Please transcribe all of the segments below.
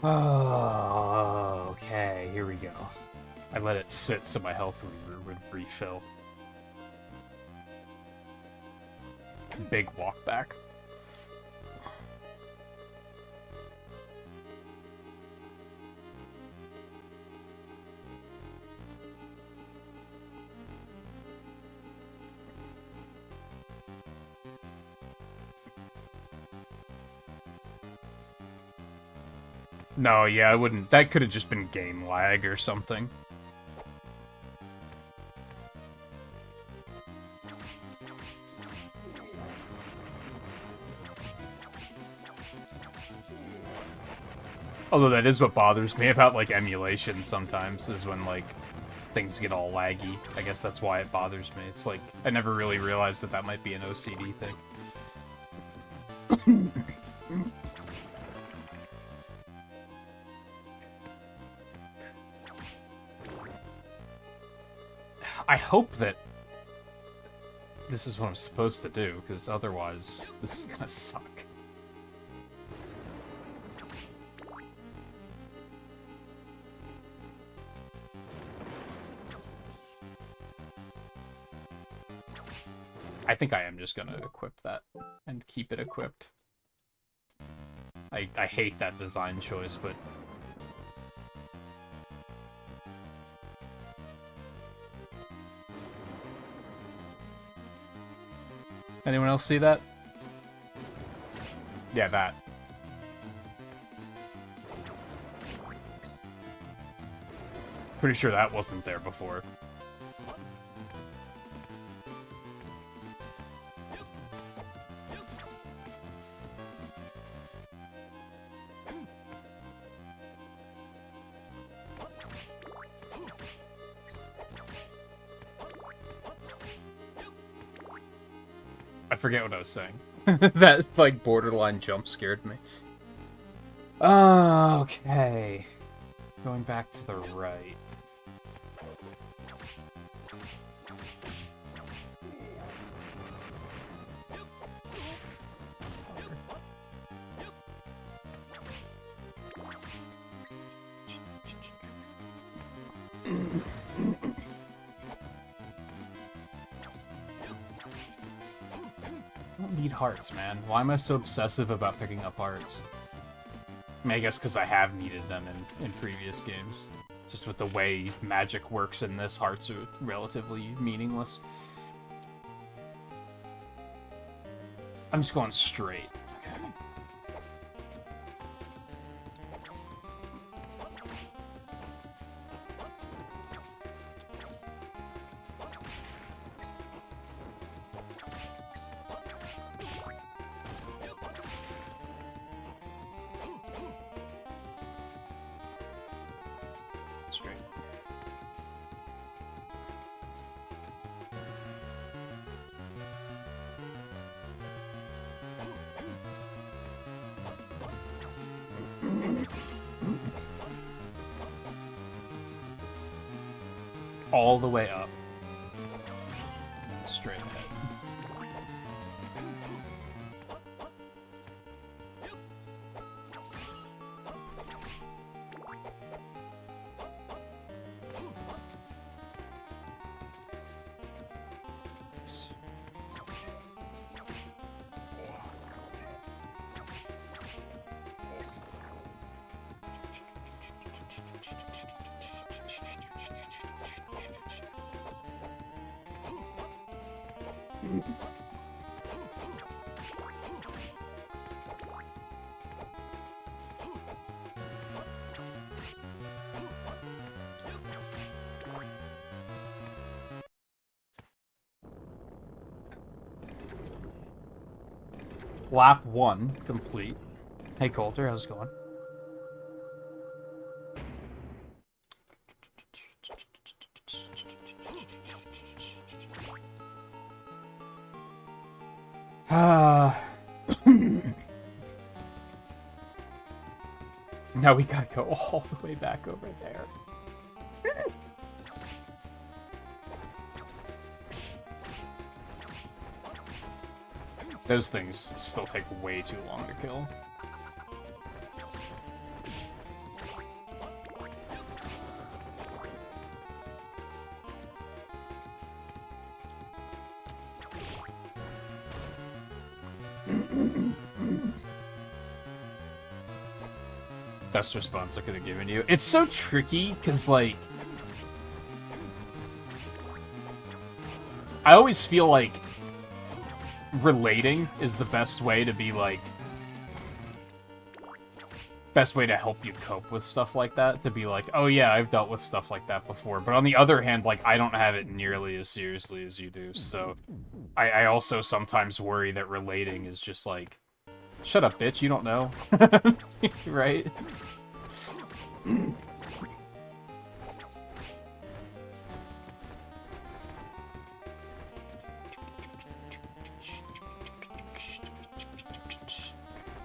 Oh, okay, here we go. I let it sit so my health would refill. Big walk back. No, yeah, I wouldn't. That could have just been game lag or something. Although that is what bothers me about, like, emulation sometimes, is when, like, things get all laggy. I guess that's why it bothers me. It's like, I never really realized that that might be an OCD thing. I hope that this is what I'm supposed to do, because otherwise this is gonna suck. I think I am just gonna equip that and keep it equipped. I hate that design choice, but... Anyone else see that? Yeah, that. Pretty sure that wasn't there before. I forget what I was saying. That, like, borderline jump scared me. Okay. Going back to the right. I don't need hearts, man. Why am I so obsessive about picking up hearts? I mean, I guess because I have needed them in previous games. Just with the way magic works in this, hearts are relatively meaningless. I'm just going straight. Okay. Straight. All the way up. Straight ahead. Lap 1 complete. Hey Coulter, how's it going? Now we gotta go all the way back over there. Those things still take way too long to kill. Best response I could have given you. It's so tricky, because, like... I always feel like relating is the best way to be, like... Best way to help you cope with stuff like that. To be like, oh yeah, I've dealt with stuff like that before. But on the other hand, like, I don't have it nearly as seriously as you do. So, I also sometimes worry that relating is just like... Shut up, bitch, you don't know. Right?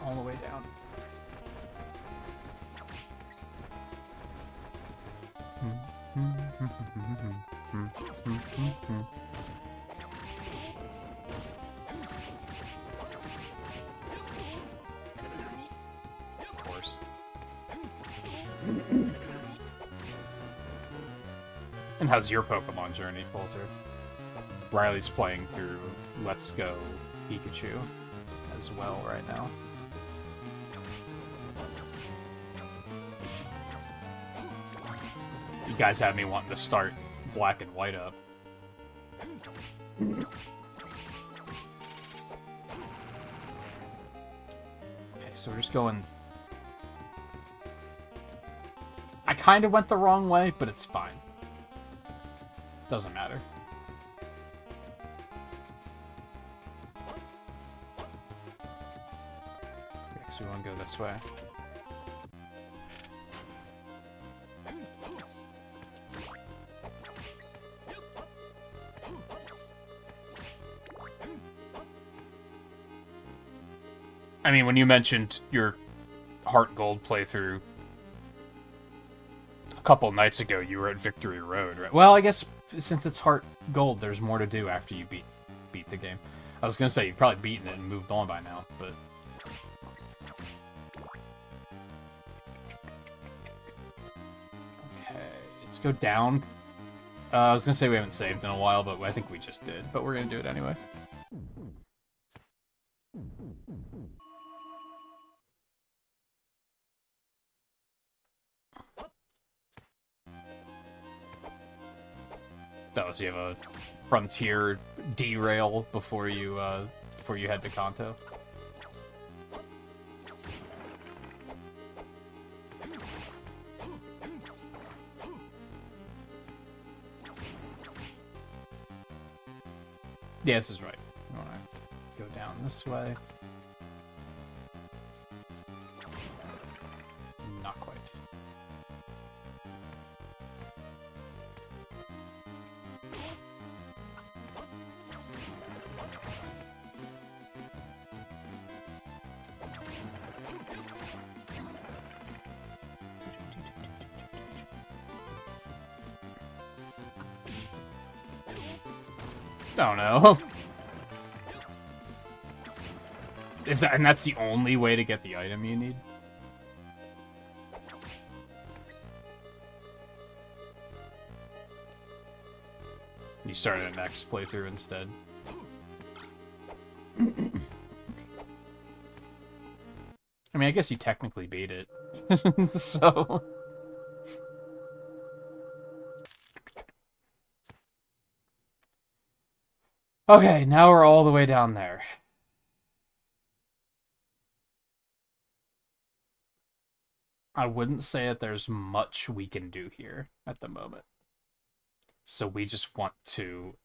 All the way down. Of course. And how's your Pokemon journey, Poulter? Riley's playing through Let's Go Pikachu as well right now. You guys have me wanting to start Black and White up. Okay, so we're just going... I kind of went the wrong way, but it's fine. Doesn't matter. Okay, so we want to go this way. I mean, when you mentioned your Heart Gold playthrough a couple nights ago, you were at Victory Road, right? Well, I guess since it's Heart Gold, there's more to do after you beat the game. I was gonna say you've probably beaten it and moved on by now, but... Okay, let's go down. I was gonna say we haven't saved in a while, but I think we just did. But we're gonna do it anyway. Oh, so you have a Frontier derail before you head to Kanto. Yeah, this is right. I want to go down this way. Not quite. Oh no. Is that, and that's the only way to get the item you need? You started a next playthrough instead. I mean, I guess you technically beat it. So... Okay, now we're all the way down there. I wouldn't say that there's much we can do here at the moment. So we just want to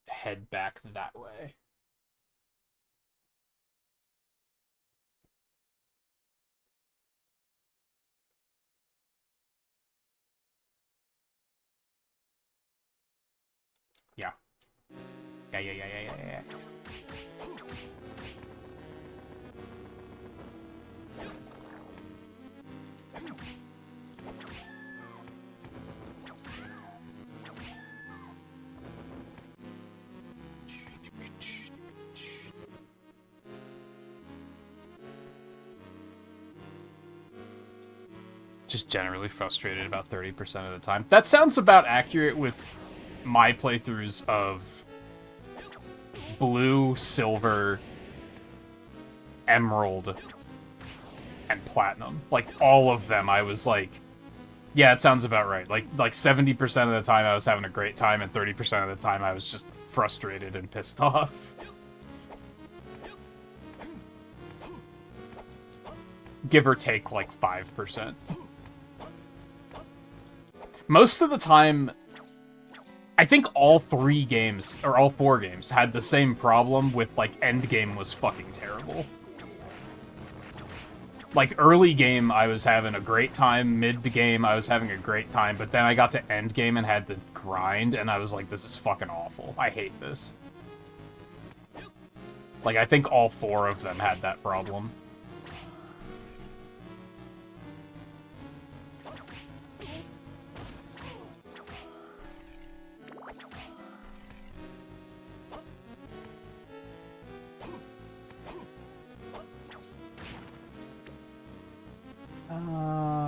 head back that way. Yeah. Yeah. Just generally frustrated about 30% of the time. That sounds about accurate with my playthroughs of Blue, Silver, Emerald, and Platinum. Like, all of them, I was like, yeah, it sounds about right. Like 70% of the time I was having a great time, and 30% of the time I was just frustrated and pissed off. Give or take, like, 5%. Most of the time, I think all 3 games, or all 4 games, had the same problem with, like, endgame was fucking terrible. Like, early game, I was having a great time, mid-game, I was having a great time, but then I got to endgame and had to grind, and I was like, this is fucking awful. I hate this. Like, I think all 4 of them had that problem.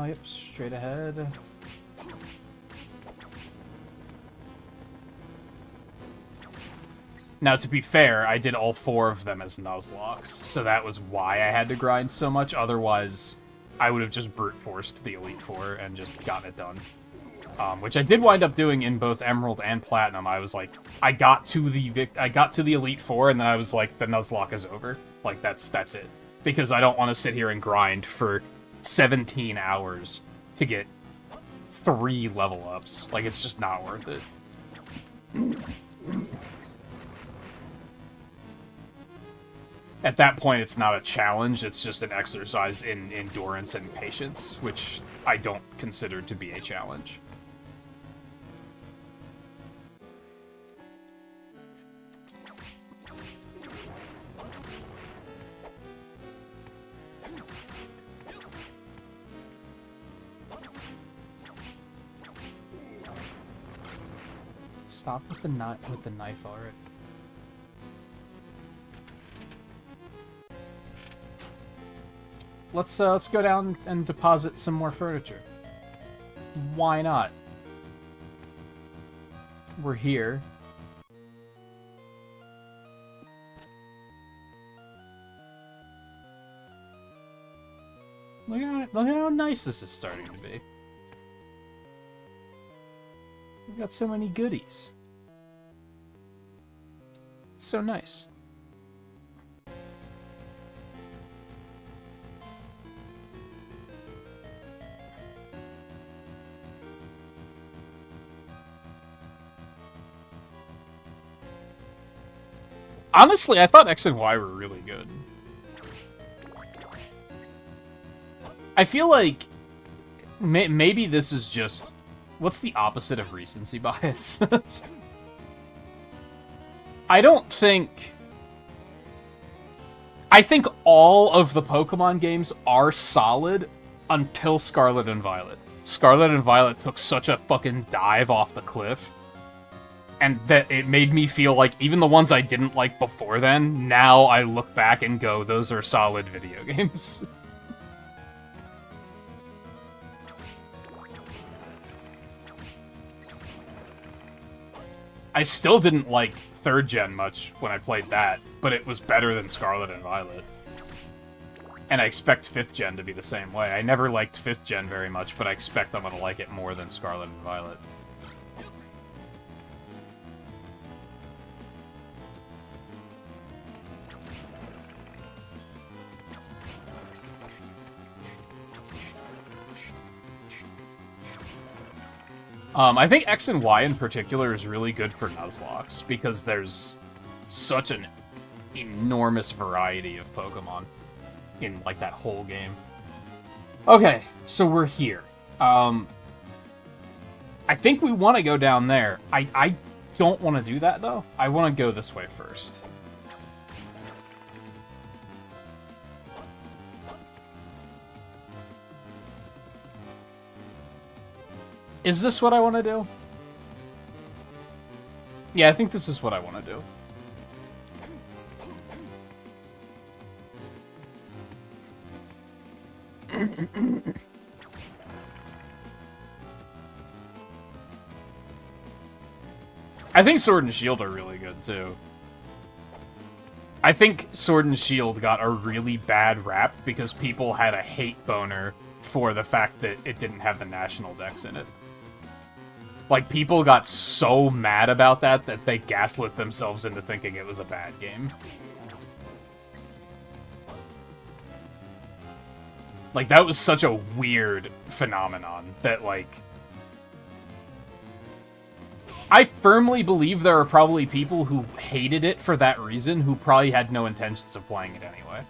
Yep, straight ahead. Now, to be fair, I did all 4 of them as Nuzlocke, so that was why I had to grind so much. Otherwise, I would have just brute forced the Elite Four and just gotten it done. Which I did wind up doing in both Emerald and Platinum. I was like, I got to the Elite Four, and then I was like, the Nuzlocke is over. Like, that's it. Because I don't want to sit here and grind for 17 hours to get 3 level ups. Like, it's just not worth it. At that point, it's not a challenge, it's just an exercise in endurance and patience, which I don't consider to be a challenge. Stop with the knife already. Let's go down and deposit some more furniture. Why not? We're here. Look at how nice this is starting to be. We got so many goodies. It's so nice. Honestly, I thought X and Y were really good. I feel like maybe this is just... What's the opposite of recency bias? I don't think... I think all of the Pokemon games are solid until Scarlet and Violet. Scarlet and Violet took such a fucking dive off the cliff, and that it made me feel like even the ones I didn't like before then, now I look back and go, those are solid video games. I still didn't like 3rd gen much when I played that, but it was better than Scarlet and Violet. And I expect 5th gen to be the same way. I never liked 5th gen very much, but I expect I'm gonna like it more than Scarlet and Violet. I think X and Y in particular is really good for Nuzlocke, because there's such an enormous variety of Pokemon in, like, that whole game. Okay, so we're here. I think we want to go down there. I don't want to do that, though. I want to go this way first. Is this what I want to do? Yeah, I think this is what I want to do. I think Sword and Shield are really good, too. I think Sword and Shield got a really bad rap because people had a hate boner for the fact that it didn't have the national dex in it. Like, people got so mad about that that they gaslit themselves into thinking it was a bad game. Like, that was such a weird phenomenon that, like... I firmly believe there are probably people who hated it for that reason who probably had no intentions of playing it anyway.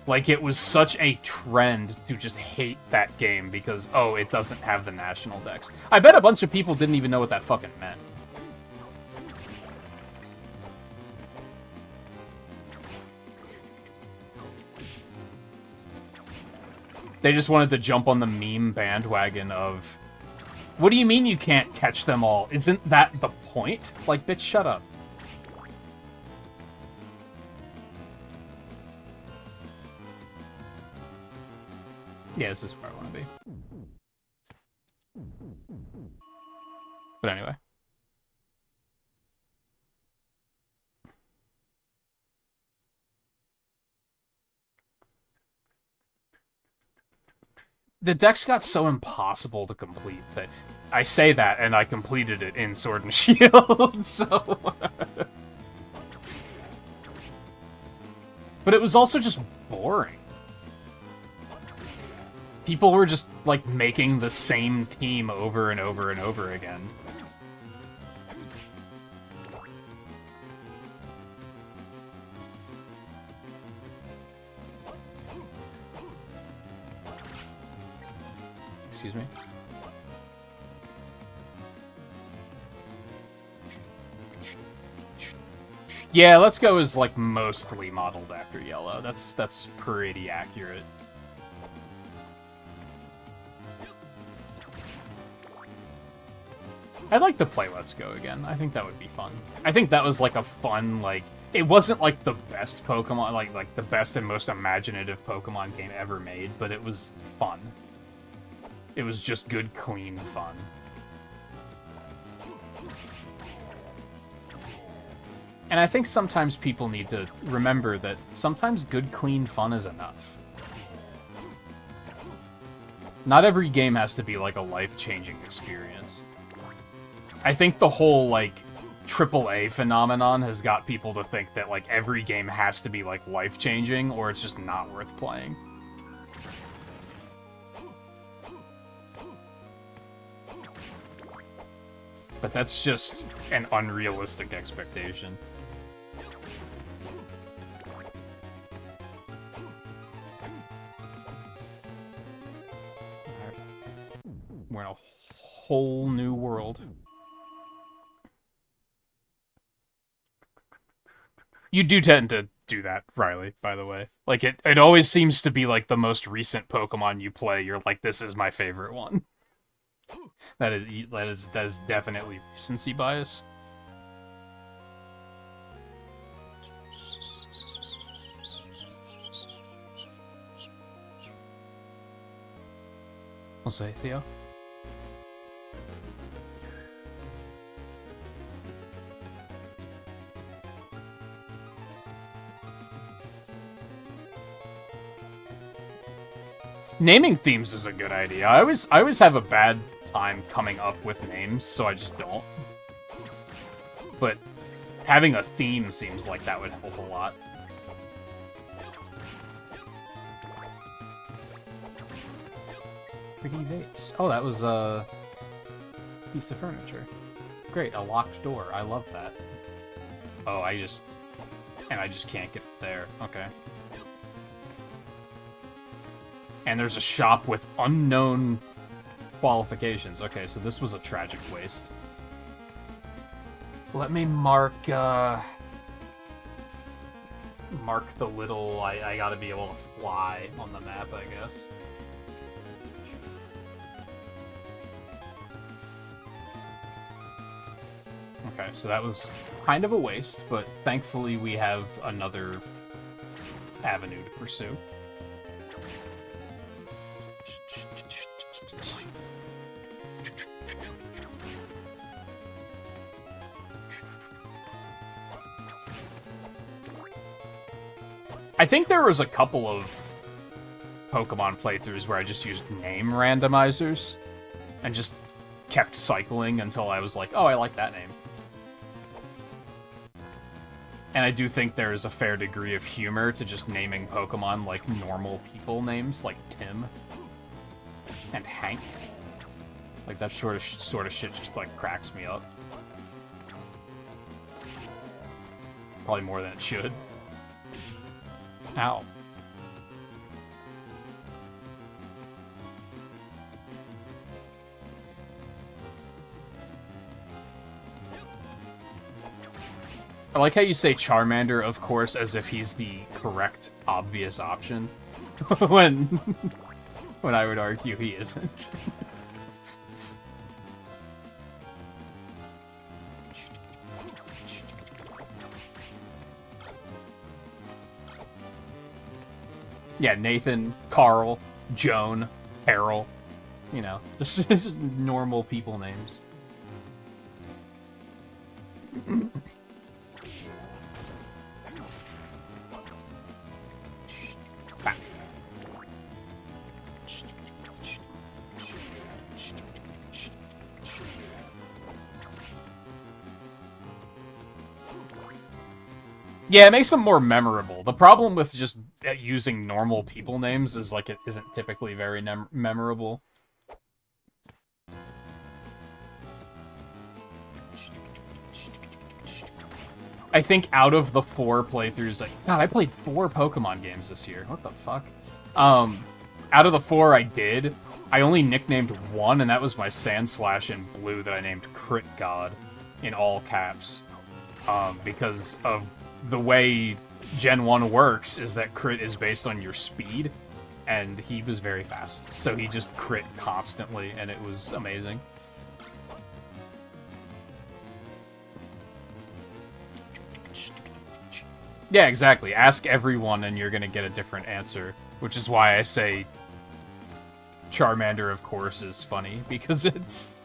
Like, it was such a trend to just hate that game because, oh, it doesn't have the national dex. I bet a bunch of people didn't even know what that fucking meant. They just wanted to jump on the meme bandwagon of, what do you mean you can't catch them all? Isn't that the point? Like, bitch, shut up. Yeah, this is where I want to be. But anyway. The dex got so impossible to complete that I say that and I completed it in Sword and Shield, so... But it was also just boring. People were just, like, making the same team over and over and over again. Excuse me? Yeah, Let's Go is, like, mostly modeled after Yellow. That's pretty accurate. I'd like to play Let's Go again. I think that would be fun. I think that was, like, a fun, like... It wasn't, like, the best Pokemon, like the best and most imaginative Pokemon game ever made, but it was fun. It was just good, clean fun. And I think sometimes people need to remember that sometimes good, clean fun is enough. Not every game has to be, like, a life-changing experience. I think the whole, like, AAA phenomenon has got people to think that, like, every game has to be, like, life-changing, or it's just not worth playing. But that's just an unrealistic expectation. We're in a whole new world. You do tend to do that, Riley, by the way. Like, it always seems to be, like, the most recent Pokemon you play, you're like, this is my favorite one. That is definitely recency bias. I'll say, Theo. Naming themes is a good idea. I always have a bad time coming up with names, so I just don't. But having a theme seems like that would help a lot. Pretty vase. Oh, that was a piece of furniture. Great, a locked door. I love that. Oh, I just can't get there. Okay. And there's a shop with unknown qualifications. Okay, so this was a tragic waste. Let me mark the little... I gotta be able to fly on the map, I guess. Okay, so that was kind of a waste, but thankfully we have another avenue to pursue. I think there was a couple of Pokemon playthroughs where I just used name randomizers and just kept cycling until I was like, oh, I like that name. And I do think there is a fair degree of humor to just naming Pokemon like normal people names, like Tim and Hank. Like, that sort of shit just, like, cracks me up. Probably more than it should. Ow. I like how you say Charmander, of course, as if he's the correct, obvious option. when I would argue he isn't. Yeah, Nathan, Carl, Joan, Harold. You know, this is normal people names. Yeah, it makes them more memorable. The problem with just using normal people names is, like, it isn't typically very memorable. I think out of the 4 playthroughs... God, I played 4 Pokemon games this year. What the fuck? Out of the 4 I did, I only nicknamed 1, and that was my Sandslash in blue that I named Crit God in all caps. Because of the way Gen 1 works is that crit is based on your speed, and he was very fast. So he just crit constantly, and it was amazing. Yeah, exactly. Ask everyone and you're gonna get a different answer, which is why I say Charmander, of course, is funny, because it's...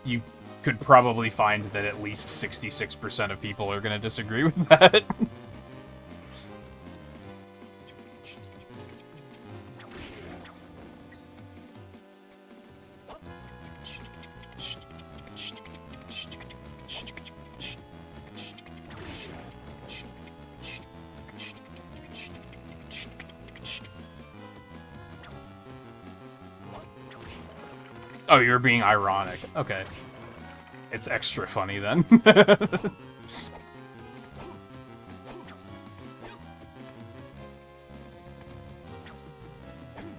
You could probably find that at least 66% of people are going to disagree with that. Oh, you're being ironic. Okay. It's extra funny, then.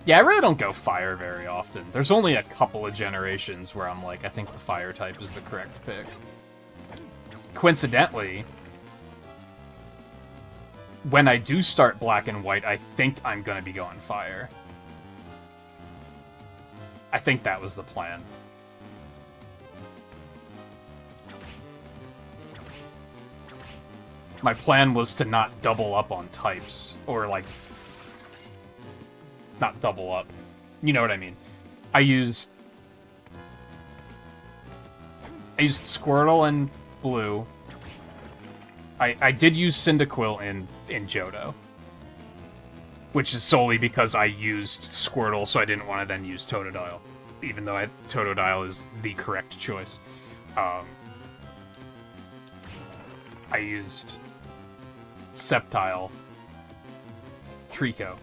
Yeah, I really don't go fire very often. There's only a couple of generations where I'm like, I think the fire type is the correct pick. Coincidentally, when I do start black and white, I think I'm gonna be going fire. I think that was the plan. My plan was to not double up on types, or, like, not double up. You know what I mean. I used Squirtle in blue. I did use Cyndaquil in Johto, which is solely because I used Squirtle, so I didn't want to then use Totodile, even though Totodile is the correct choice. I used Sceptile, Trico.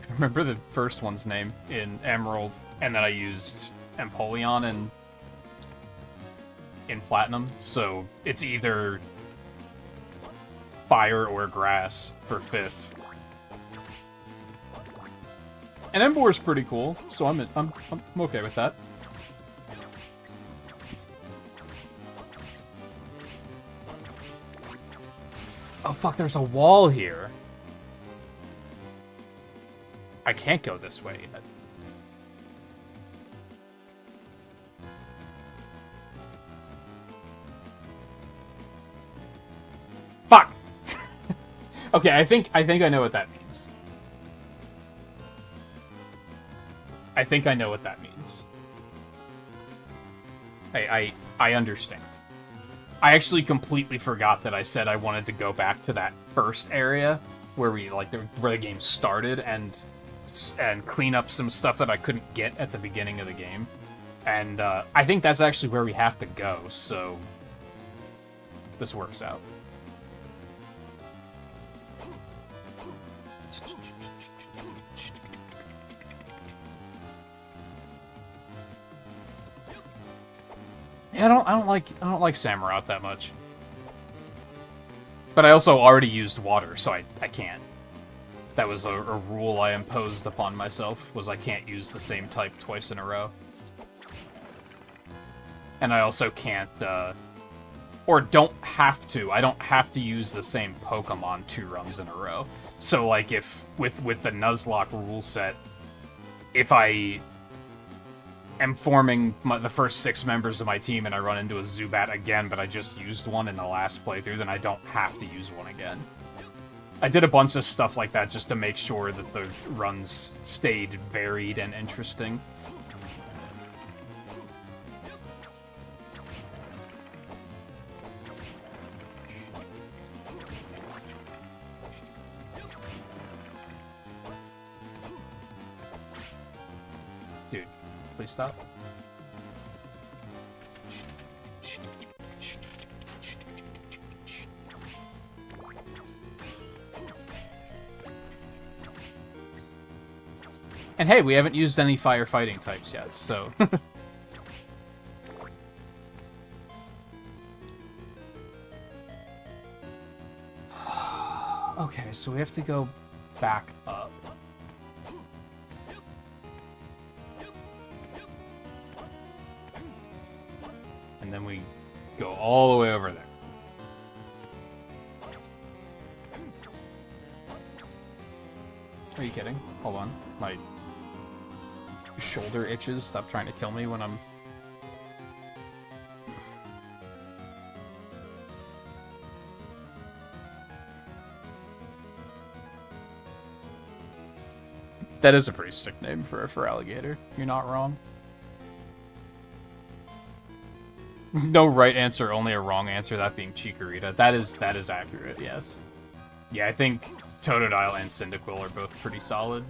I remember the first one's name in Emerald, and then I used Empoleon in Platinum, so it's either fire or grass for 5th. And Emboar's pretty cool, so I'm okay with that. Oh fuck, there's a wall here. I can't go this way yet. Fuck! Okay, I think I know what that means. I think I know what that means. I understand. I actually completely forgot that I said I wanted to go back to that first area where we where the game started, and clean up some stuff that I couldn't get at the beginning of the game. And I think that's actually where we have to go, so this works out. Yeah, I don't like Samurott that much. But I also already used water, so I can't. That was a rule I imposed upon myself, was I can't use the same type twice in a row. And I also can't, or don't have to. I don't have to use the same Pokemon 2 runs in a row. So, like, if, with the Nuzlocke rule set, if I am forming the first 6 members of my team and I run into a Zubat again, but I just used one in the last playthrough, then I don't have to use one again. I did a bunch of stuff like that just to make sure that the runs stayed varied and interesting. Dude, please stop. And hey, we haven't used any firefighting types yet, so... Okay, so we have to go back up. And then we go all the way over there. Are you kidding? Hold on. My shoulder itches. Stop trying to kill me when I'm... That is a pretty sick name for alligator. You're not wrong. No right answer, only a wrong answer, that being Chikorita. That is accurate, yes. Yeah, I think Totodile and Cyndaquil are both pretty solid.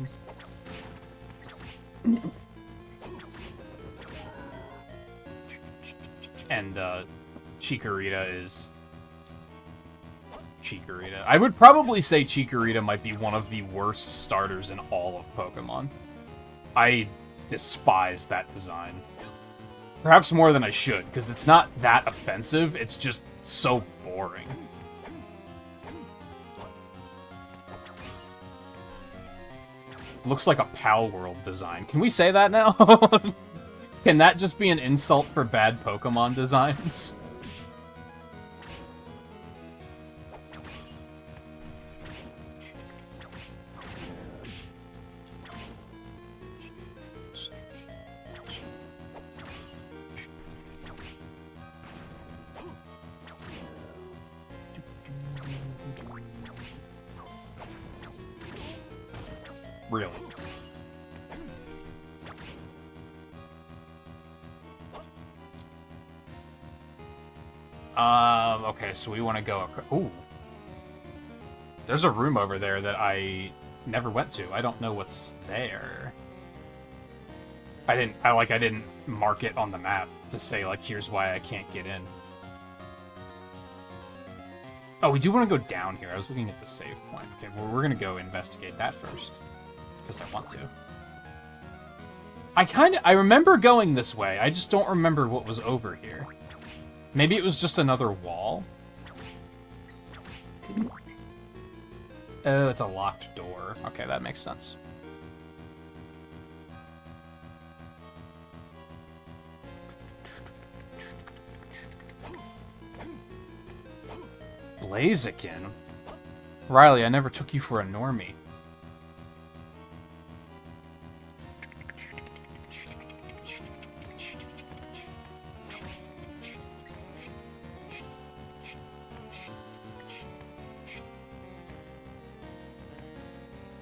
And Chikorita is Chikorita. I would probably say Chikorita might be one of the worst starters in all of Pokemon. I despise that design. Perhaps more than I should, because it's not that offensive, it's just so boring. Looks like a Pal World design. Can we say that now? Can that just be an insult for bad Pokemon designs? Really? Okay, so we want to go... Ooh. There's a room over there that I never went to. I don't know what's there. I didn't mark it on the map to say, like, here's why I can't get in. Oh, we do want to go down here. I was looking at the save point. Okay, well, we're gonna go investigate that first. Because I want to. I remember going this way. I just don't remember what was over here. Maybe it was just another wall? Oh, it's a locked door. Okay, that makes sense. Blaziken? Riley, I never took you for a normie.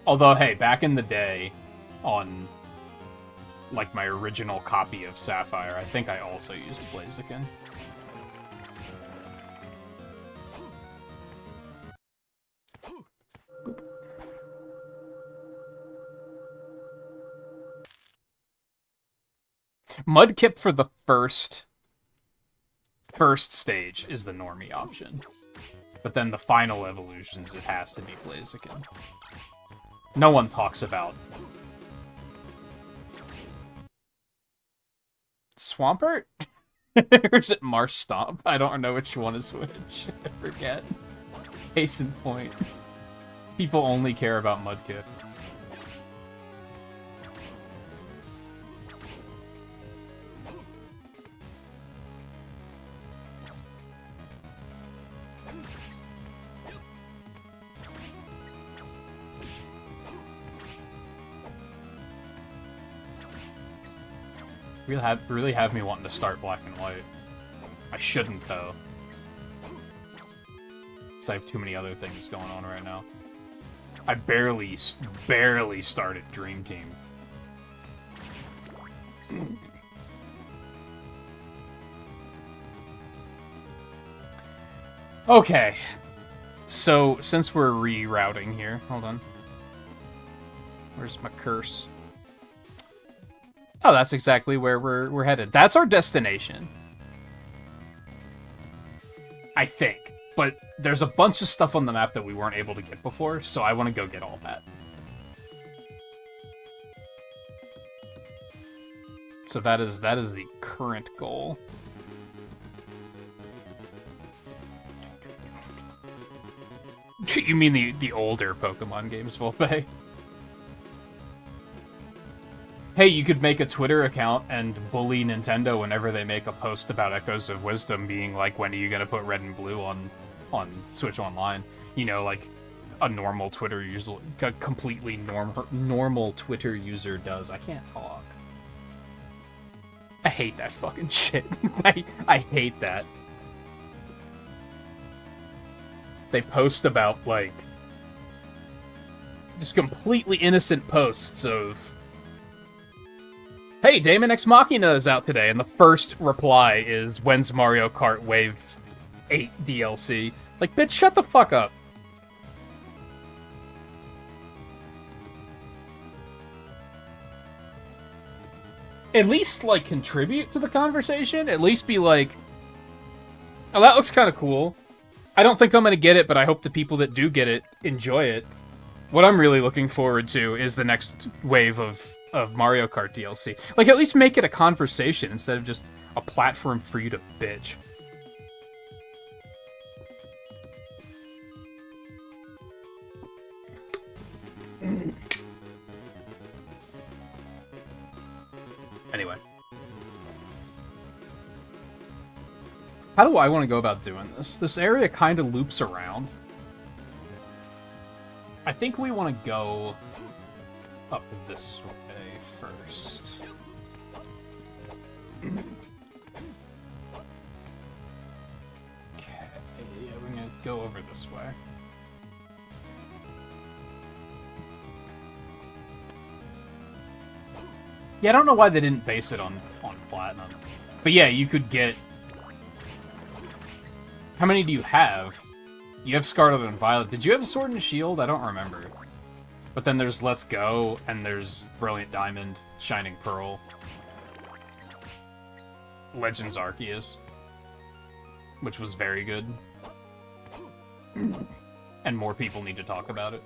Although, hey, back in the day, on, like, my original copy of Sapphire, I think I also used Blaziken. Mudkip for the first stage is the normie option. But then the final evolutions, it has to be Blaziken. No one talks about Swampert? Or is it Marsh Stomp? I don't know which one is which. I forget. Case in point. People only care about Mudkip. Really have me wanting to start Black and White. I shouldn't, though. Because I have too many other things going on right now. I barely started Dream Team. Okay. So, since we're rerouting here... Hold on. Where's my curse? Oh, that's exactly where we're headed. That's our destination. I think. But there's a bunch of stuff on the map that we weren't able to get before, so I want to go get all that. So that is the current goal. You mean the older Pokemon games, Volpe? Hey, you could make a Twitter account and bully Nintendo whenever they make a post about Echoes of Wisdom being like, when are you gonna put Red and Blue on Switch Online? You know, like a normal Twitter user, a completely normal Twitter user does. I can't talk. I hate that fucking shit. I hate that. They post about, like, just completely innocent posts of, hey, Daemon X Machina is out today, and the first reply is, when's Mario Kart Wave 8 DLC? Like, bitch, shut the fuck up. At least, like, contribute to the conversation. At least be like, oh, that looks kind of cool. I don't think I'm gonna get it, but I hope the people that do get it enjoy it. What I'm really looking forward to is the next wave of Mario Kart DLC. Like, at least make it a conversation instead of just a platform for you to bitch. Anyway. How do I want to go about doing this? This area kind of loops around. I think we want to go up this way first. Okay, yeah, we're gonna go over this way. Yeah, I don't know why they didn't base it on Platinum. But yeah, you could get... How many do you have? You have Scarlet and Violet. Did you have Sword and Shield? I don't remember. But then there's Let's Go, and there's Brilliant Diamond, Shining Pearl, Legends Arceus, which was very good. And more people need to talk about it.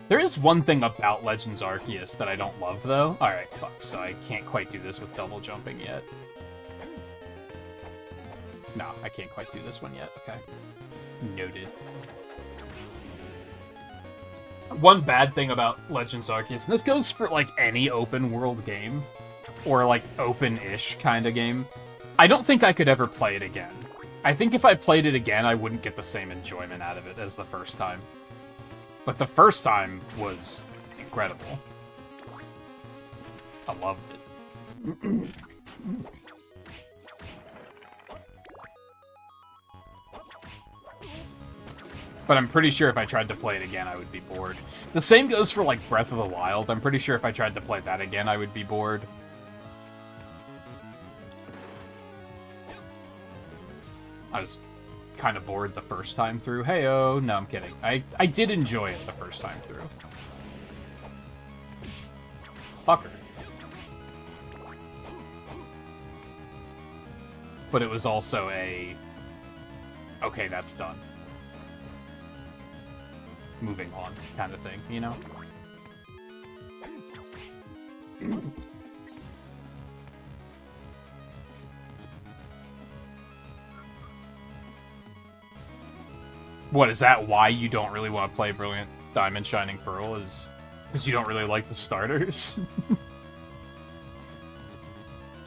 There is one thing about Legends Arceus that I don't love, though. Alright, fuck, so I can't quite do this with double jumping yet. No, I can't quite do this one yet. Okay. Noted. One bad thing about Legends Arceus, and this goes for, like, any open-world game, or, like, open-ish kind of game, I don't think I could ever play it again. I think if I played it again, I wouldn't get the same enjoyment out of it as the first time. But the first time was incredible. I loved it. But I'm pretty sure if I tried to play it again, I would be bored. The same goes for, like, Breath of the Wild. I'm pretty sure if I tried to play that again, I would be bored. I was kind of bored the first time through. Hey-oh, no, I'm kidding. I did enjoy it the first time through. Fucker. But it was also a... Okay, that's done. Moving on kind of thing, you know? What, is that why you don't really want to play Brilliant Diamond Shining Pearl? Is because you don't really like the starters?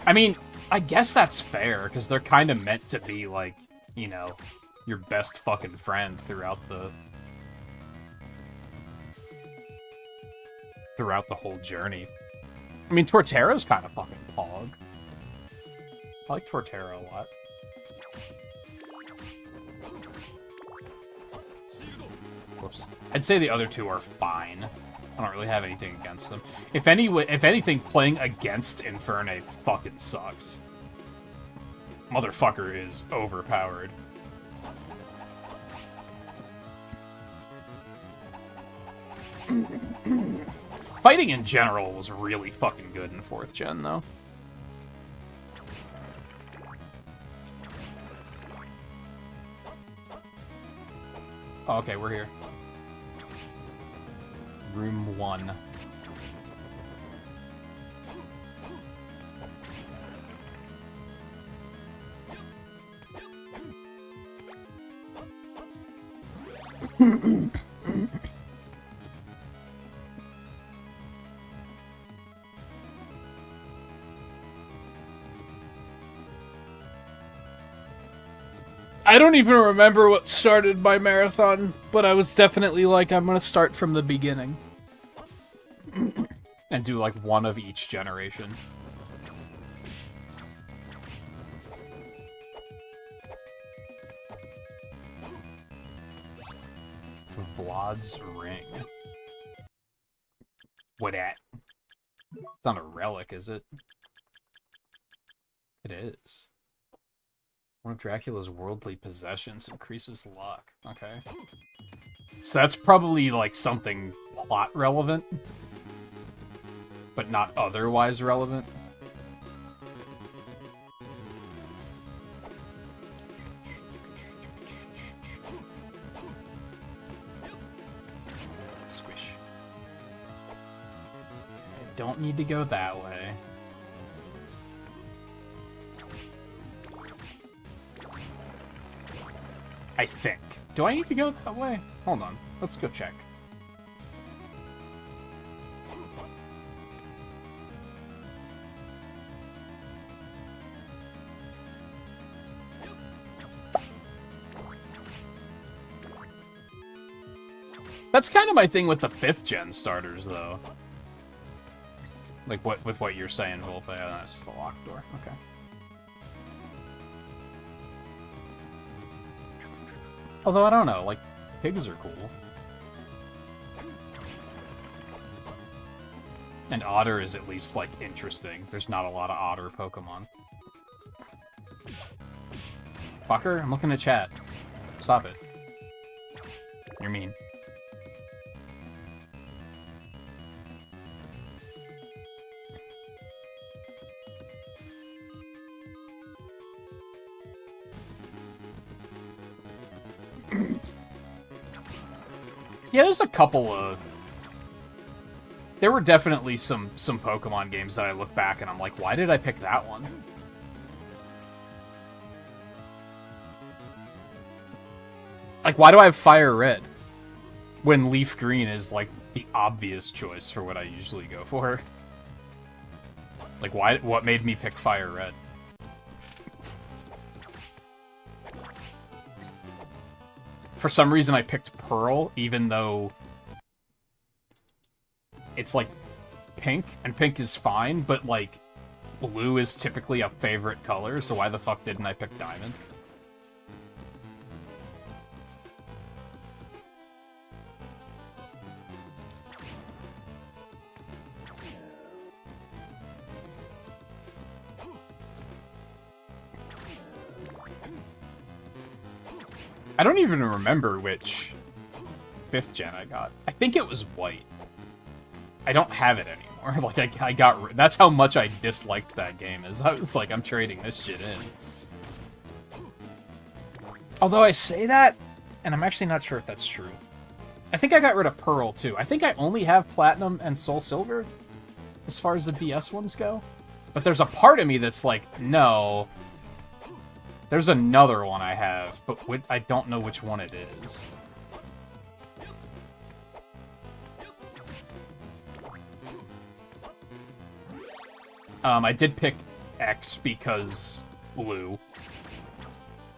I mean, I guess that's fair, because they're kind of meant to be, like, you know, your best fucking friend throughout the whole journey. I mean, Torterra's kind of fucking pog. I like Torterra a lot. Whoops. I'd say the other two are fine. I don't really have anything against them. If anything, playing against Infernape fucking sucks. Motherfucker is overpowered. Fighting in general was really fucking good in 4th gen, though. Oh, okay, we're here. Room 1. I don't even remember what started my marathon, but I was definitely like, I'm gonna start from the beginning. And do, like, one of each generation. Vlad's Ring. What at? It's not a relic, is it? It is. One of Dracula's worldly possessions increases luck. Okay. So that's probably, like, something plot relevant, but not otherwise relevant. Squish. I don't need to go that way. I think. Do I need to go that way? Hold on. Let's go check. That's kind of my thing with the 5th gen starters, though. Like, with what you're saying, Volpe. Oh, that's the locked door. Okay. Although, I don't know, like, pigs are cool. And Otter is at least, like, interesting. There's not a lot of Otter Pokemon. Fucker, I'm looking at chat. Stop it. You're mean. Yeah, there's a couple of... There were definitely some Pokemon games that I look back and I'm like, why did I pick that one? Like, why do I have Fire Red? When Leaf Green is, like, the obvious choice for what I usually go for. Like, what made me pick Fire Red? For some reason I picked Pearl, even though it's, like, pink, and pink is fine, but, like, blue is typically a favorite color, so why the fuck didn't I pick Diamond? I don't even remember which 5th gen I got. I think it was white. I don't have it anymore. Like, I got... That's how much I disliked that game, is I was like, I'm trading this shit in. Although I say that, and I'm actually not sure if that's true. I think I got rid of Pearl, too. I think I only have Platinum and Soul Silver, as far as the DS ones go. But there's a part of me that's like, no. There's another one I have, but I don't know which one it is. I did pick X because Blue.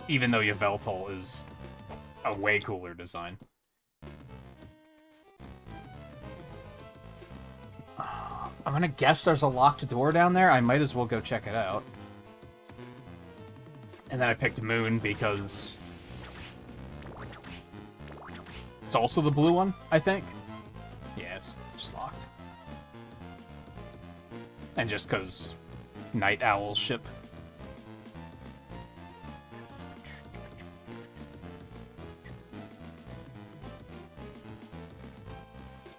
Even though Yveltal is a way cooler design. I'm gonna guess there's a locked door down there. I might as well go check it out. And then I picked Moon because it's also the blue one, I think. Yeah, it's just locked. And just because Night Owl ship.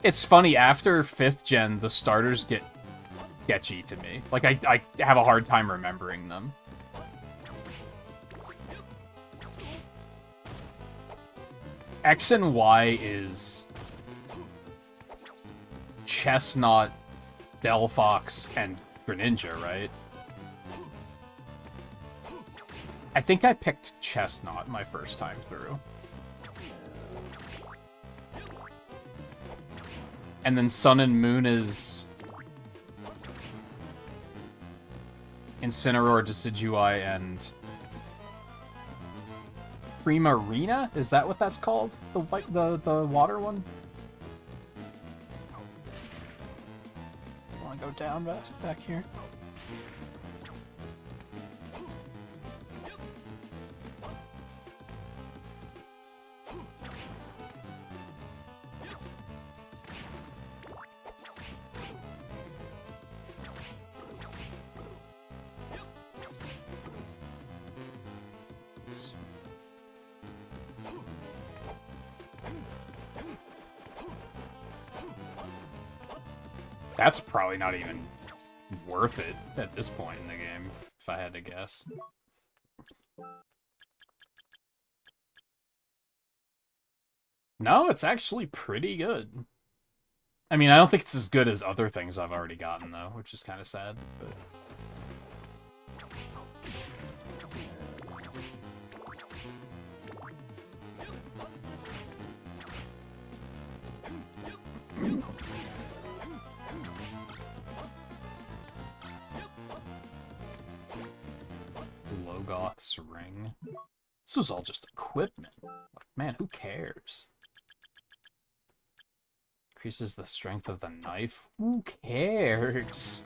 It's funny, after 5th gen, the starters get sketchy to me. Like, I have a hard time remembering them. X and Y is Chestnut, Delphox, and Greninja, right? I think I picked Chestnut my first time through. And then Sun and Moon is Incineroar, Decidueye, and Primarina? Is that what that's called? The water one? I want to go down back here. That's probably not even worth it at this point in the game, if I had to guess. No, it's actually pretty good. I mean, I don't think it's as good as other things I've already gotten, though, which is kind of sad, but... Logoth's ring. This was all just equipment. Man, who cares? Increases the strength of the knife. Who cares?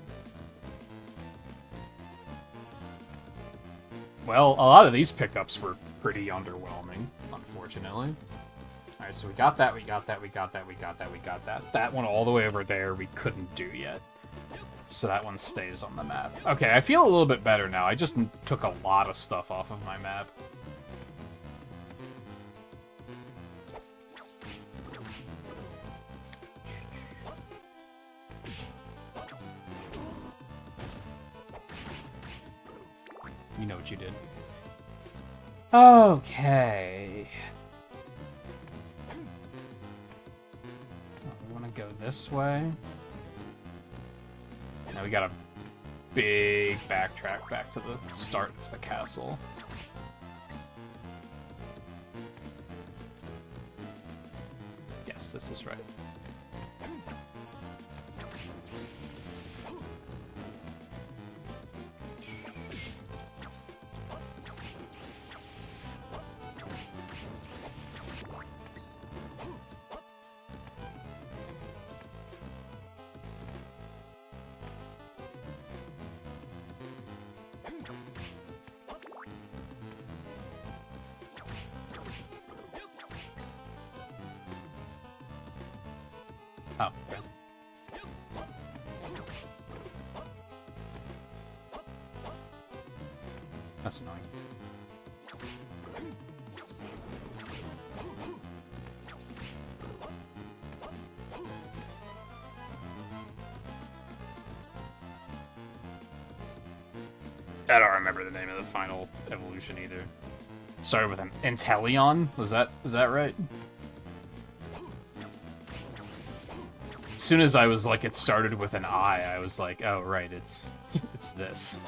Well, a lot of these pickups were pretty underwhelming, unfortunately. Alright, so we got that, we got that, we got that, we got that, we got that. That one all the way over there we couldn't do yet. So that one stays on the map. Okay, I feel a little bit better now. I just took a lot of stuff off of my map. You know what you did. Okay. We want to go this way. Now we got a big backtrack back to the start of the castle. Yes, this is right. Oh, okay. That's annoying. I don't remember the name of the final evolution either. It started with an Inteleon? Is that right? As soon as I was like, it started with an I was like, oh right, it's this.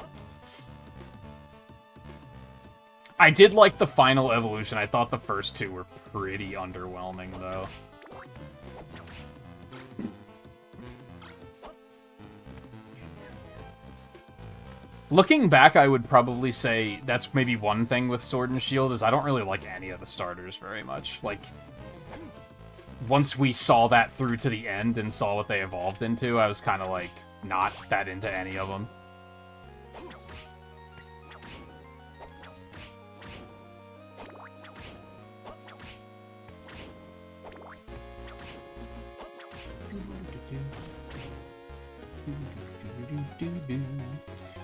I did like the final evolution. I thought the first two were pretty underwhelming, though. Looking back, I would probably say that's maybe one thing with Sword and Shield, is I don't really like any of the starters very much. Like, once we saw that through to the end and saw what they evolved into, I was kind of, like, not that into any of them.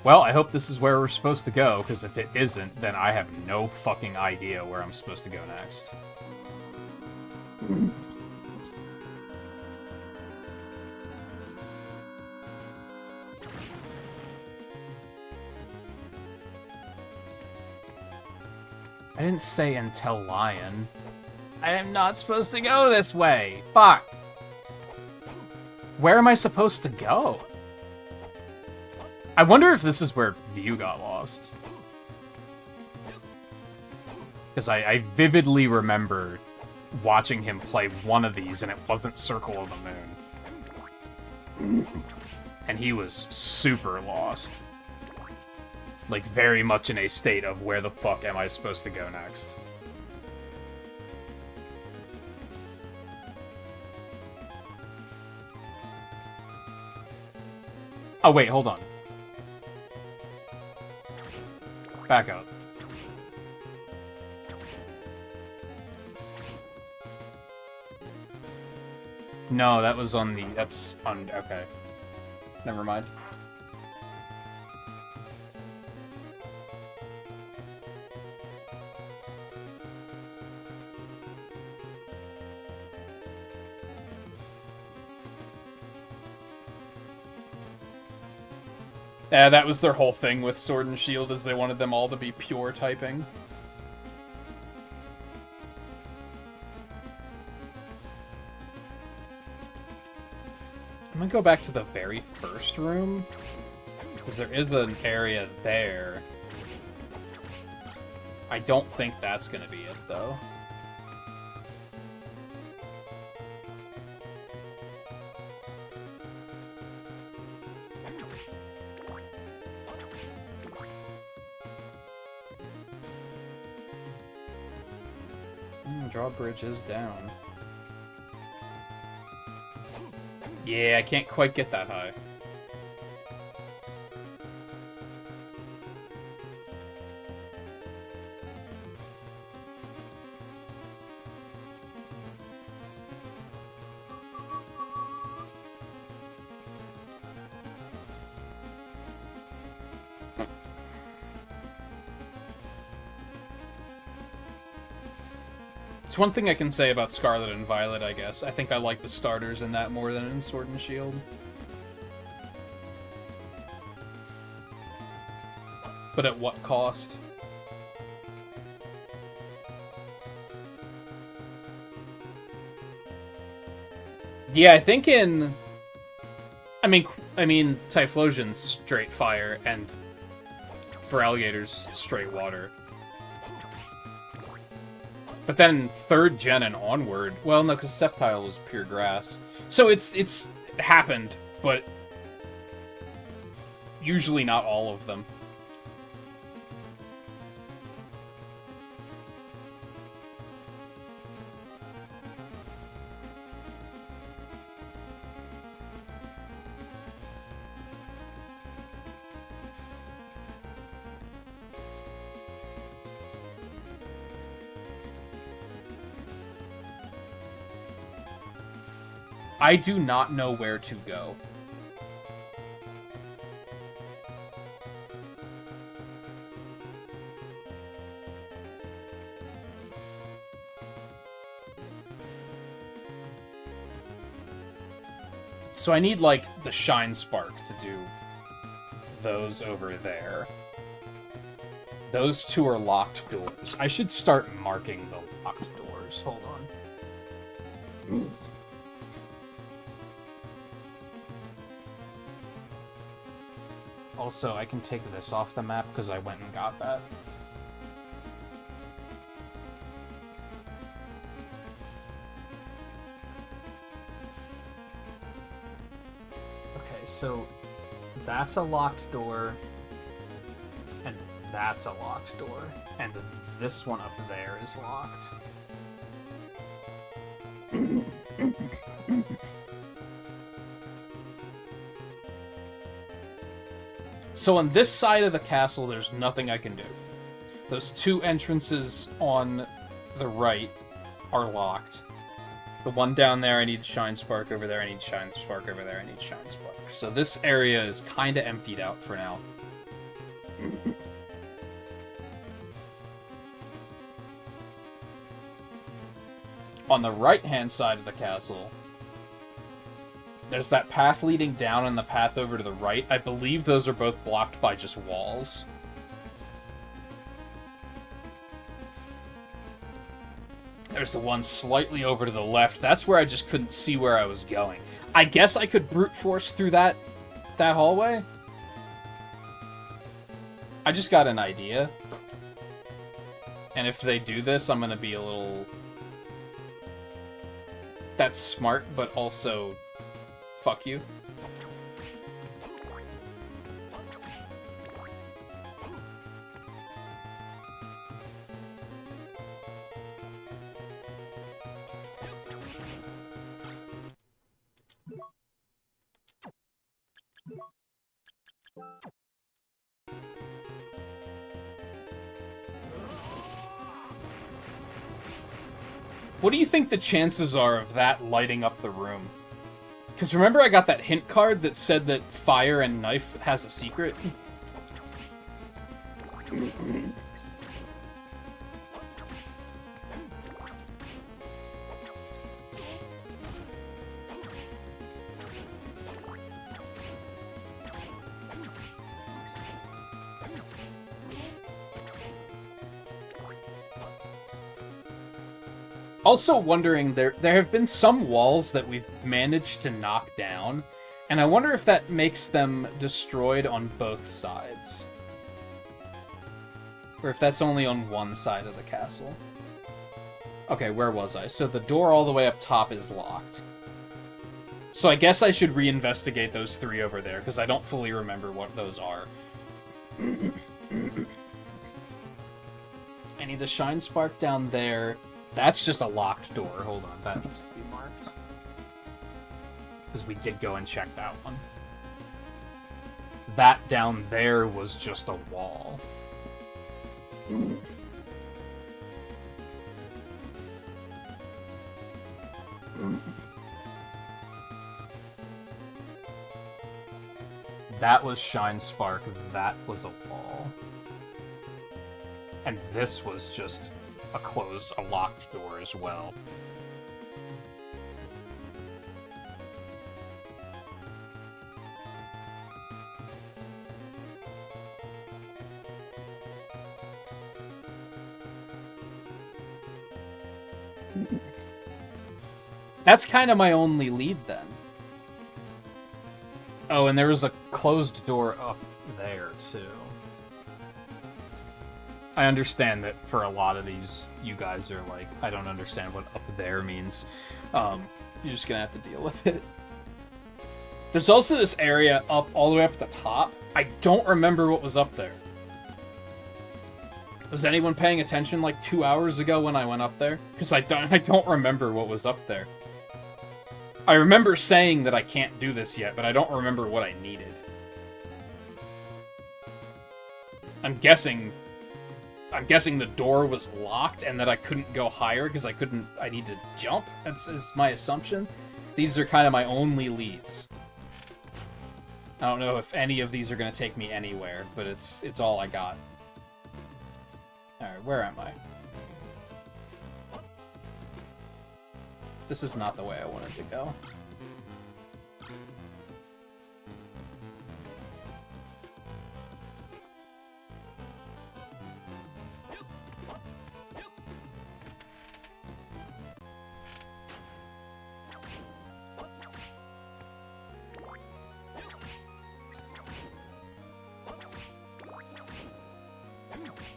Well, I hope this is where we're supposed to go, because if it isn't, then I have no fucking idea where I'm supposed to go next. I didn't say until Lion. I am not supposed to go this way! Fuck! Where am I supposed to go? I wonder if this is where View got lost. Because I vividly remember watching him play one of these, and it wasn't Circle of the Moon. And he was super lost. Like, very much in a state of where the fuck am I supposed to go next. Oh, wait, hold on. Back up. No, that was on the... That's on... Okay. Never mind. Yeah, that was their whole thing with Sword and Shield, is they wanted them all to be pure typing. I'm gonna go back to the very first room, because there is an area there. I don't think that's gonna be it, though. Drawbridge is down. Yeah, I can't quite get that high. It's one thing I can say about Scarlet and Violet, I guess. I think I like the starters in that more than in Sword and Shield. But at what cost? Yeah, I think in... I mean, Typhlosion's straight fire, and for Alligator's straight water. But then 3rd gen and onward... Well, no, because Sceptile was pure grass. So it's happened, but usually not all of them. I do not know where to go. So I need, like, the Shine Spark to do those over there. Those two are locked doors. I should start marking the locked doors. Hold on. Also, I can take this off the map because I went and got that. Okay, so that's a locked door, and that's a locked door, and this one up there is locked. So on this side of the castle, there's nothing I can do. Those two entrances on the right are locked. The one down there, I need Shine Spark. Over there, I need Shine Spark. Over there, I need Shine Spark. So this area is kind of emptied out for now. On the right-hand side of the castle, there's that path leading down and the path over to the right. I believe those are both blocked by just walls. There's the one slightly over to the left. That's where I just couldn't see where I was going. I guess I could brute force through that hallway. I just got an idea. And if they do this, I'm gonna be a little... That's smart, but also... Fuck you. What do you think the chances are of that lighting up the room? Because remember I got that hint card that said that fire and knife has a secret? Also wondering, there have been some walls that we've managed to knock down, and I wonder if that makes them destroyed on both sides. Or if that's only on one side of the castle. Okay, where was I? So the door all the way up top is locked. So I guess I should reinvestigate those three over there, because I don't fully remember what those are. I need the Shine Spark down there. That's just a locked door. Hold on, that needs to be marked. Because we did go and check that one. That down there was just a wall. That was Shine Spark, that was a wall. And this was just a locked door as well. That's kind of my only lead then. Oh, and there was a closed door up there too. I understand that for a lot of these, you guys are like, I don't understand what up there means. You're just gonna have to deal with it. There's also this area up all the way up at the top. I don't remember what was up there. Was anyone paying attention like 2 hours ago when I went up there? Because I don't remember what was up there. I remember saying that I can't do this yet, but I don't remember what I needed. I'm guessing the door was locked and that I couldn't go higher because I need to jump. That's my assumption. These are kind of my only leads. I don't know if any of these are going to take me anywhere, but it's all I got. Alright, where am I? This is not the way I wanted to go.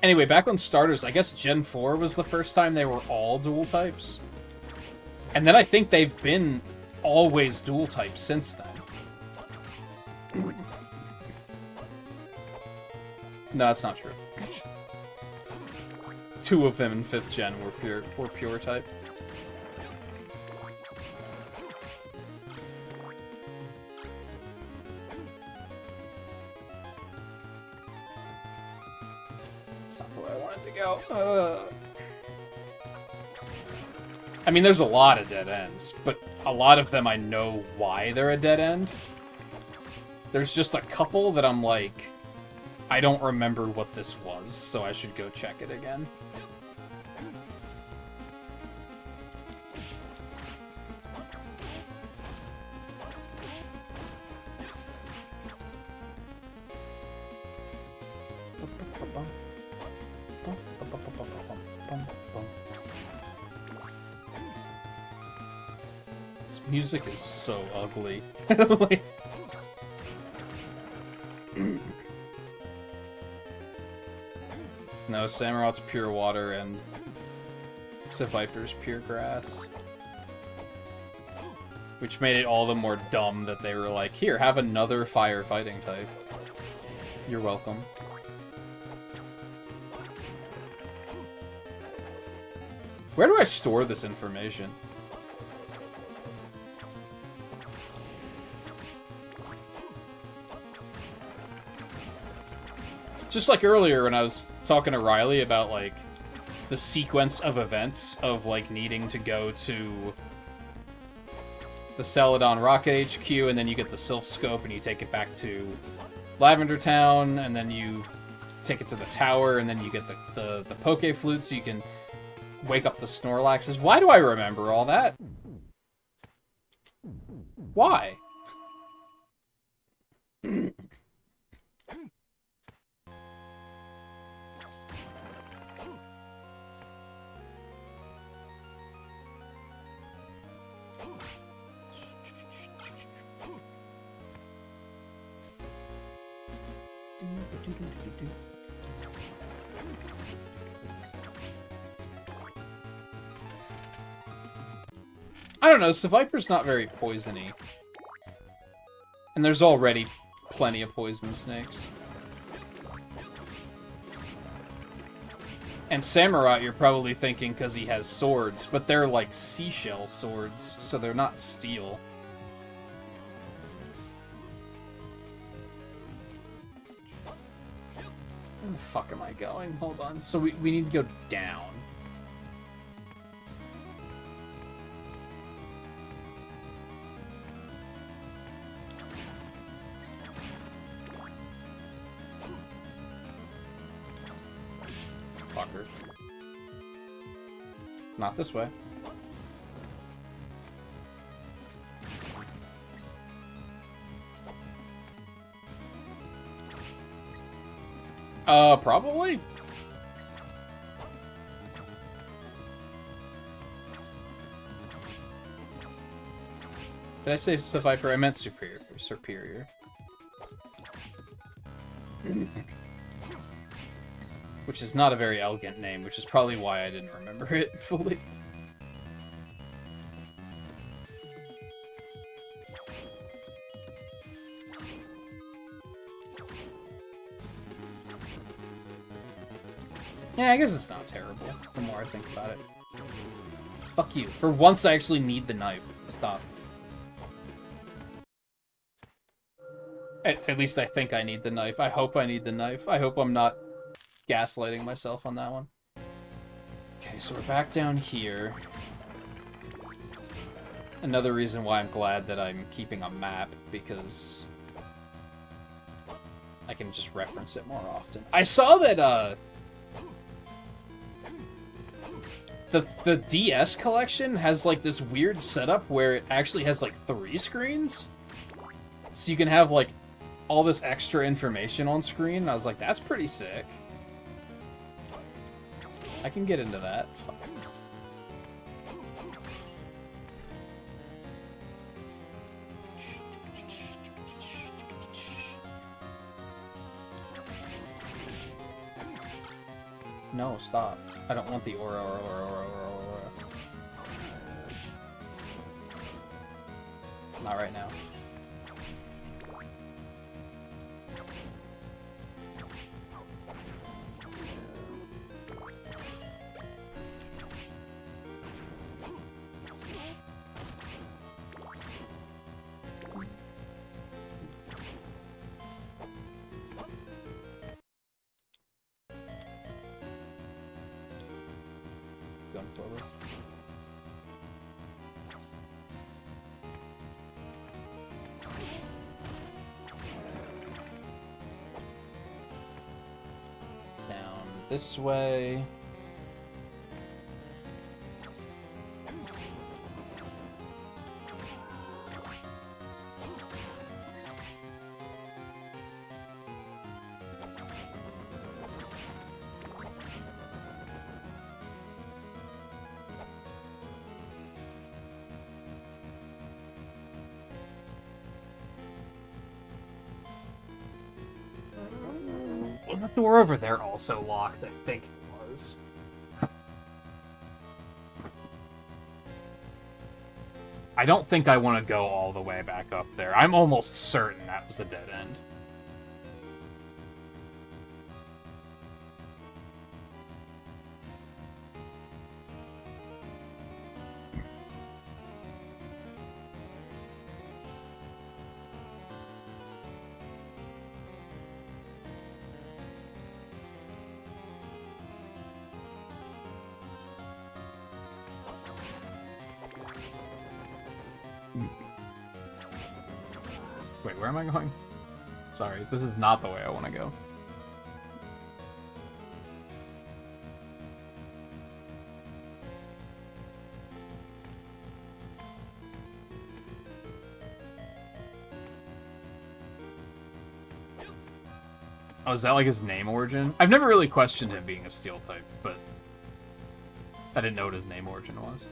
Anyway, back on starters, I guess Gen 4 was the first time they were all dual types. And then I think they've been always dual types since then. No, that's not true. 2 of them in 5th gen were pure type. That's not the way I wanted to go. I mean, there's a lot of dead ends, but a lot of them I know why they're a dead end. There's just a couple that I'm like, I don't remember what this was, so I should go check it again. This music is so ugly. Like... No, Samurot's pure water and Seviper's pure grass. Which made it all the more dumb that they were like, here, have another firefighting type. You're welcome. Where do I store this information? Just like earlier when I was talking to Riley about, like, the sequence of events of, like, needing to go to the Celadon Rocket HQ, and then you get the Sylph Scope, and you take it back to Lavender Town, and then you take it to the tower, and then you get the Poke Flute, so you can wake up the Snorlaxes. Why do I remember all that? Why? I don't know, Seviper's not very poisony. And there's already plenty of poison snakes. And Samurott, you're probably thinking because he has swords, but they're like seashell swords, so they're not steel. Where the fuck am I going? Hold on. So we need to go down. Fucker. Not this way. Probably? Did I say Seviper? I meant superior. Which is not a very elegant name, which is probably why I didn't remember it fully. Yeah, I guess it's not terrible, the more I think about it. Fuck you. For once I actually need the knife. Stop. At least I think I need the knife. I hope I need the knife. I hope I'm not gaslighting myself on that one. Okay, so we're back down here. Another reason why I'm glad that I'm keeping a map, because I can just reference it more often. I saw that, the DS collection has, like, this weird setup where it actually has, like, 3 screens. So you can have, like, all this extra information on screen, and I was like, that's pretty sick. I can get into that. Fuck. No, stop. I don't want the aura. Not right now. Going forward. Down this way. Was that door over there also locked? I think it was. I don't think I want to go all the way back up there. I'm almost certain that was a dead end. Wait, where am I going? Sorry, this is not the way I want to go. Oh, is that like his name origin? I've never really questioned him being a steel type, but I didn't know what his name origin was.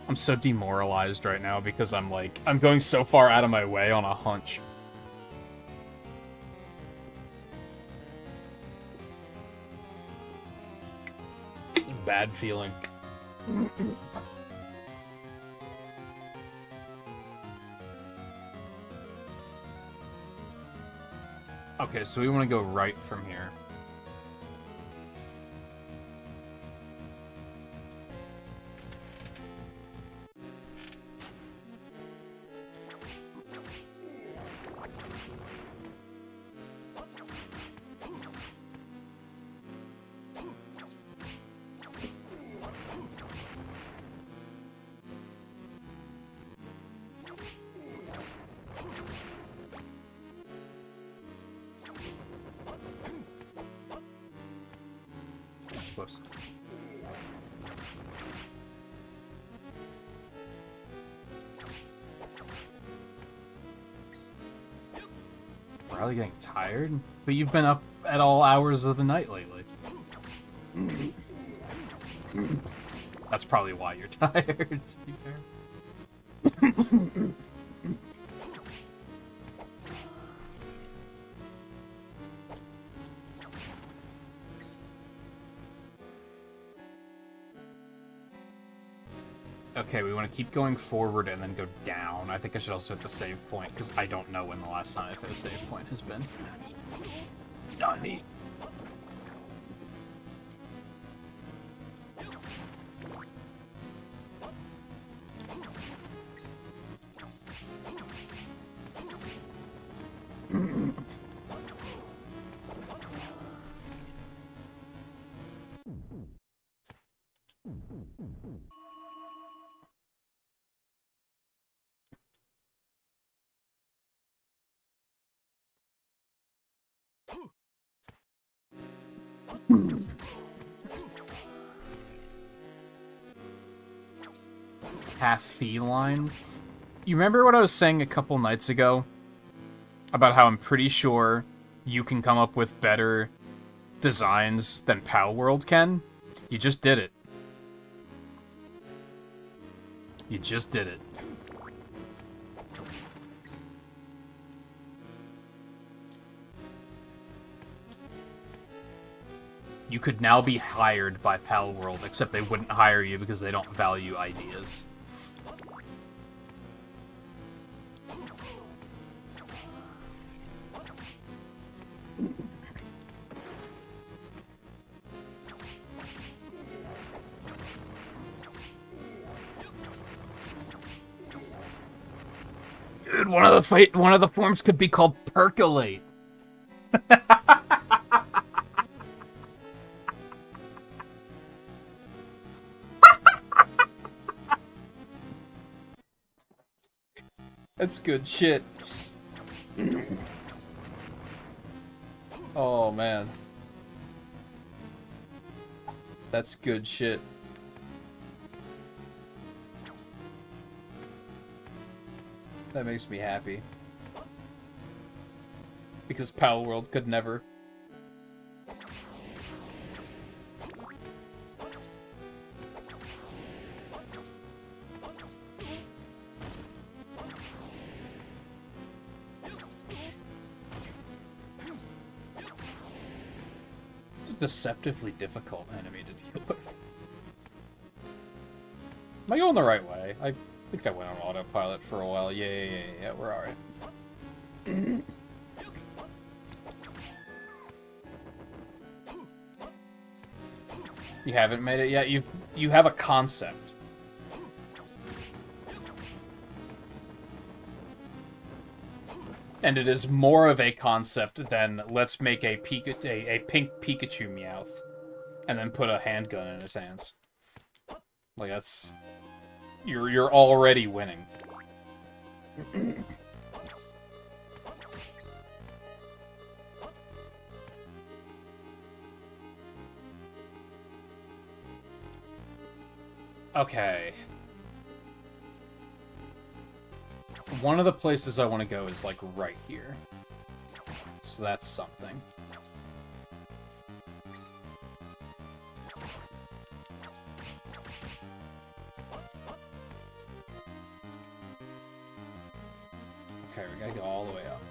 I'm so demoralized right now because I'm going so far out of my way on a hunch. Bad feeling. Okay, so we want to go right from here. Whoops. Probably getting tired, but you've been up at all hours of the night lately. That's probably why you're tired, to be fair. Okay, we want to keep going forward and then go down. I think I should also hit the save point, because I don't know when the last time I've hit a save point has been. Not neat. Half feline. You remember what I was saying a couple nights ago about how I'm pretty sure you can come up with better designs than Pal World can? You just did it. You just did it. You could now be hired by Pal World, except they wouldn't hire you because they don't value ideas. Dude, one of the forms could be called Percolate. That's good shit. Oh, man. That's good shit. That makes me happy. Because Pal World could never. It's a deceptively difficult enemy to deal with. Am I going the right way? I think I went on autopilot for a while. Yeah, we're alright. You haven't made it yet? You have a concept. And it is more of a concept than let's make a pink Pikachu Meowth and then put a handgun in his hands. Like that's you're already winning. Okay. One of the places I want to go is, like, right here. So that's something. Okay, we gotta go all the way up.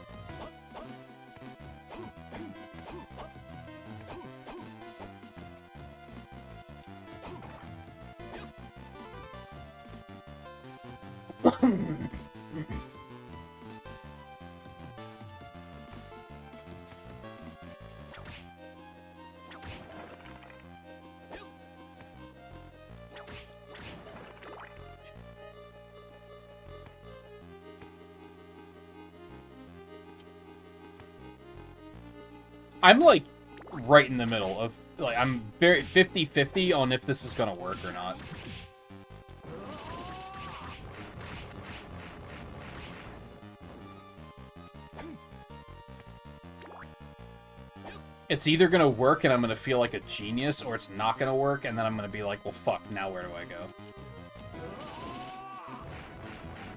I'm, like, right in the middle of, like, I'm very 50-50 on if this is gonna work or not. It's either gonna work and I'm gonna feel like a genius, or it's not gonna work and then I'm gonna be like, well, fuck, now where do I go?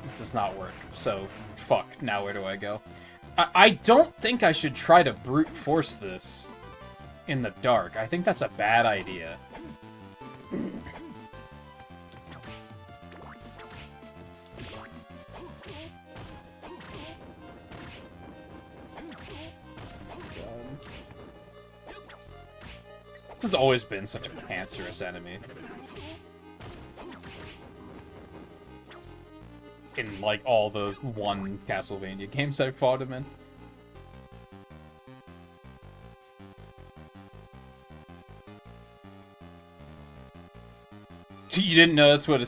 It does not work, so fuck, now where do I go? I don't think I should try to brute force this in the dark. I think that's a bad idea. This has always been such a cancerous enemy. In, like, all the one Castlevania games I've fought him in. You didn't know that's what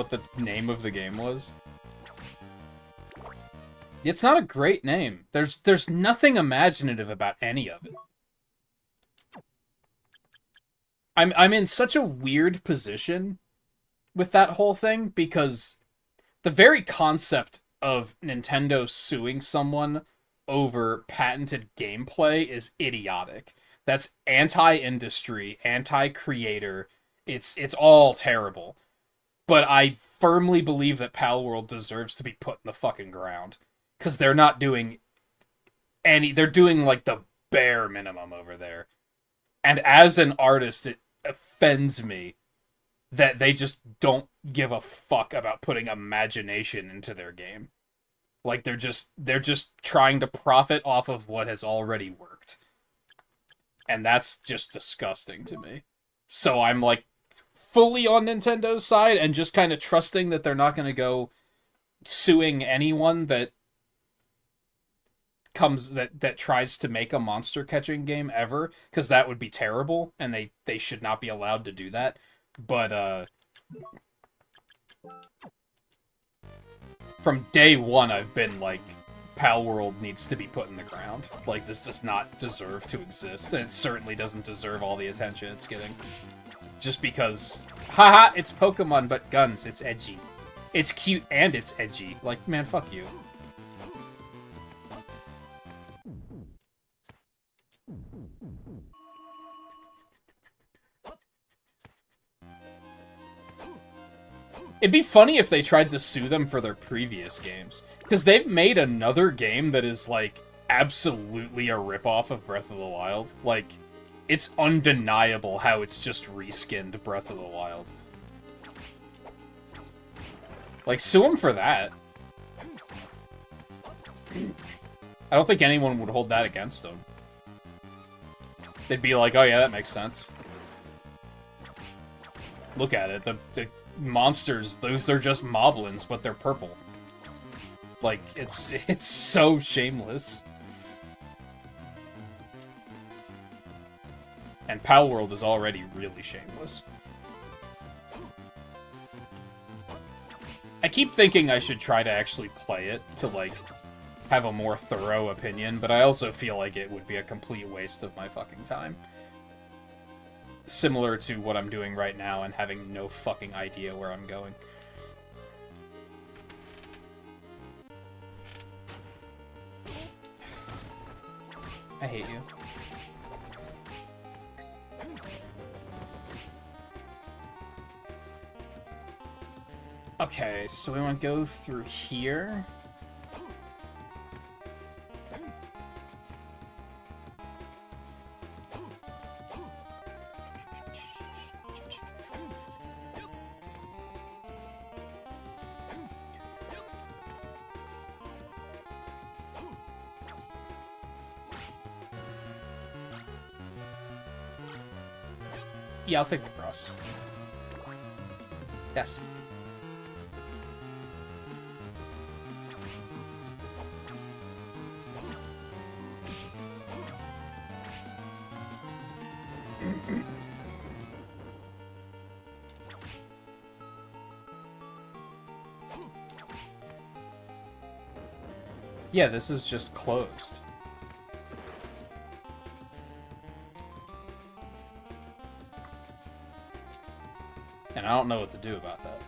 the name of the game was? It's not a great name. There's nothing imaginative about any of it. I'm in such a weird position with that whole thing because the very concept of Nintendo suing someone over patented gameplay is idiotic. That's anti-industry, anti-creator. It's all terrible. But I firmly believe that Pal World deserves to be put in the fucking ground. Because they're not doing they're doing, like, the bare minimum over there. And as an artist, it offends me that they just don't give a fuck about putting imagination into their game. Like they're just trying to profit off of what has already worked. And that's just disgusting to me. So I'm like fully on Nintendo's side and just kind of trusting that they're not going to go suing anyone that tries to make a monster catching game ever, because that would be terrible and they should not be allowed to do that. But from day one I've been like, Pal World needs to be put in the ground. Like, this does not deserve to exist, and it certainly doesn't deserve all the attention it's getting. Just because, haha, it's Pokemon, but guns, it's edgy. It's cute and it's edgy. Like, man, fuck you. It'd be funny if they tried to sue them for their previous games. Because they've made another game that is, like, absolutely a ripoff of Breath of the Wild. Like, it's undeniable how it's just reskinned Breath of the Wild. Like, sue them for that. I don't think anyone would hold that against them. They'd be like, oh yeah, that makes sense. Look at it, the monsters, those are just moblins, but they're purple. Like, it's so shameless. And Pal World is already really shameless. I keep thinking I should try to actually play it to, like, have a more thorough opinion, but I also feel like it would be a complete waste of my fucking time. Similar to what I'm doing right now and having no fucking idea where I'm going. I hate you. Okay, so we want to go through here. Yeah, I'll take the cross. Yes. Yeah, this is just closed. And I don't know what to do about that.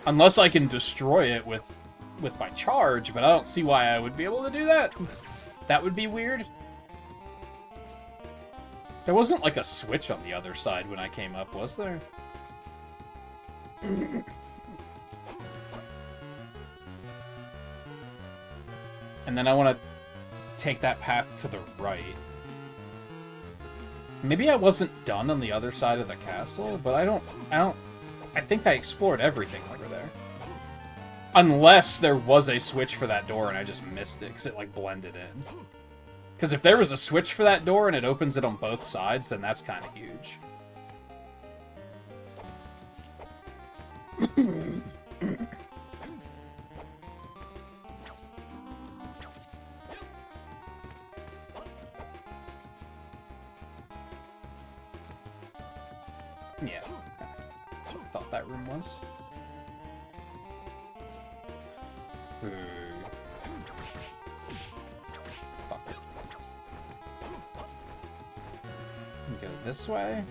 Unless I can destroy it with my charge, but I don't see why I would be able to do that. That would be weird. There wasn't like a switch on the other side when I came up, was there? And then I want to take that path to the right. Maybe I wasn't done on the other side of the castle, but I think I explored everything over there. Unless there was a switch for that door and I just missed it, because it, like, blended in. Because if there was a switch for that door and it opens it on both sides, then that's kind of huge. Yeah. That's what I thought that room was. Fuck it. Go this way.